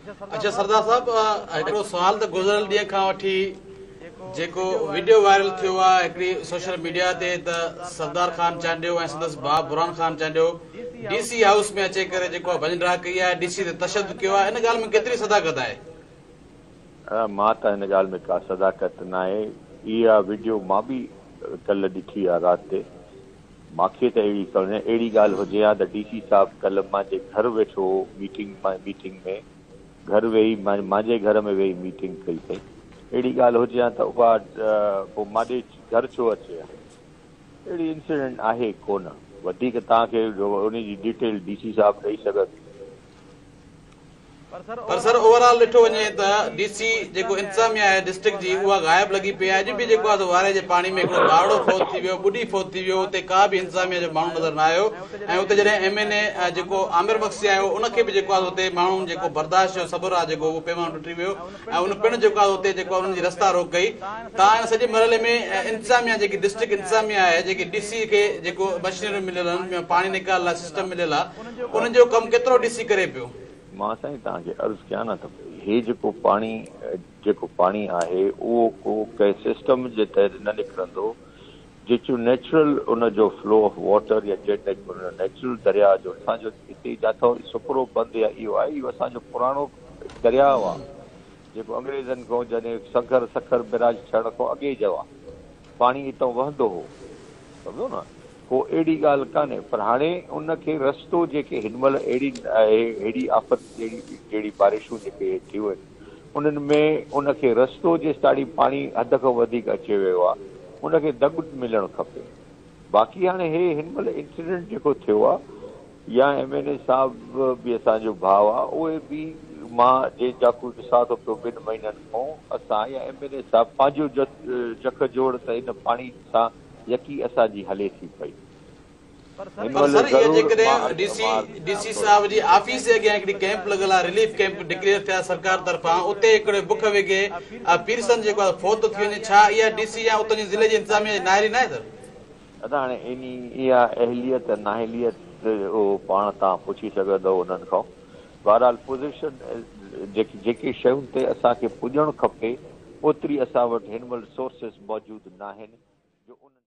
अच्छा सरदार साहब, हिकिड़ो सुवाल त गुज़िरियल ॾींहं खां वठी जेको वीडियो वायरल थियो आहे हिकिड़ी सोशल मीडिया ते त सरदार ख़ान चांडियो ऐं संदसि भाउ बुरहान ख़ान चांडियो DC हाउस में अची करे जेको भॼन राग कई आहे, DC ते तशदुद कयो आहे, इन ॻाल्हि में केतिरी सदाकत आहे? मां त हिन ॻाल्हि में का सदाकत न आहे। इहा वीडियो मां बि कल्ह ॾिठी आहे राति ते। मूंखे त अहिड़ी ॻाल्हि हुजे हा त DC साहिबु कल्ह मुंहिंजे घर वेठो मीटिंग में घर वेही मुंहिंजे घर में वेही मीटिंग कई अथई। अहिड़ी ॻाल्हि हुजे हा त उहा पोइ माॾे घर छो अचे हा? अहिड़ी इंसिडेंट आहे कोन। वधीक तव्हांखे उन जी डिटेल DC साहिबु ॾेई सघनि। पर सर ओवरऑल ॾिठो वञे त DC जेको इंतज़ामिया आहे डिस्ट्रिक्ट जी उहा गायब लॻी पई आहे। अॼु बि जेको आहे वारे जे पाणी में हिकिड़ो बावड़ो फोत थी वियो, ॿुॾी फोत थी वियो, उते का बि इंतज़ामिया जो माण्हू नज़र न आयो। ऐं उते जॾहिं MNA जेको आमिर बख्शी आयो उनखे बि जेको आहे उते माण्हू जेको बर्दाश्त जो सब्र आहे जेको उहो पैमानो टुटी वियो ऐं उन पिणु जेको आहे उते जेको उन्हनि जी रस्ता रोक कई। तव्हां हिन सॼे मरहले में इंतज़ामिया जेकी डिस्ट्रिक्ट इंतज़ामिया आहे, जेकी DC खे जेको मशीनरियूं मिलियल आहिनि, पाणी निकाल लाइ सिस्टम मिलियल आहे, उन्हनि जो कमु केतिरो DC करे पियो? मां साईं तव्हांखे अर्ज़ु कयां न त हे जेको पाणी आहे उहो को कंहिं सिस्टम जे तहत न निकिरंदो। जेको नेचुरल उनजो फ्लो ऑफ वाटर या नेचुरल दरिया जो असांजो हिते जिथां सुपरो बंदि या इहो आहे, इहो असांजो पुराणो दरियाउ आहे जेको अंग्रेज़नि खां जॾहिं सखर बिराज थियण खां अॻे जो आहे। पाणी हितां वहंदो हो, सम्झो न, को अहिड़ी ॻाल्हि कान्हे। पर हाणे उनखे रस्तो जेके हिन महिल अहिड़ी आफ़त जहिड़ी बारिशूं जेके थियूं आहिनि उन्हनि में उनखे रस्तो जेसिताणी पाणी हद खां वधीक अची वियो आहे उनखे दॻ मिलणु खपे। बाक़ी हाणे हिन महिल इंसिडेंट जेको थियो आहे या MNA साहिबु बि असांजो भाउ आहे, उहे बि मां जंहिंजा कुझु ॾिसां थो पियो 2 महीननि खां असां या MNA साहिबु पंहिंजो जख जोड़ त हिन पाणी सां यकी असांजी हले थी पई। पर सर ये जेकॾहिं DC साहिब जी ऑफिस जे अॻियां हिकिड़ी कैंप लॻल आहे, रिलीफ कैंप डिक्लेयर थिया सरकार तरफ़ां, उते हिकिड़े बुख वेगे पीरसन जेको आहे फोत थी वञे, छा इहा DC या उतां जी ज़िले जी इंतज़ामिया जी नाइरी न आहे सर? अदा हाणे इहा अहलियत नाअहलियत उहो पाण तव्हां पुछी सघंदव उन्हनि खां। बहरहाल पोज़ीशन जेकी शयुनि ते असांखे पुॼणु खपे ओतिरी असां वटि हिन महिल सोर्सिस मौजूदु न आहिनि।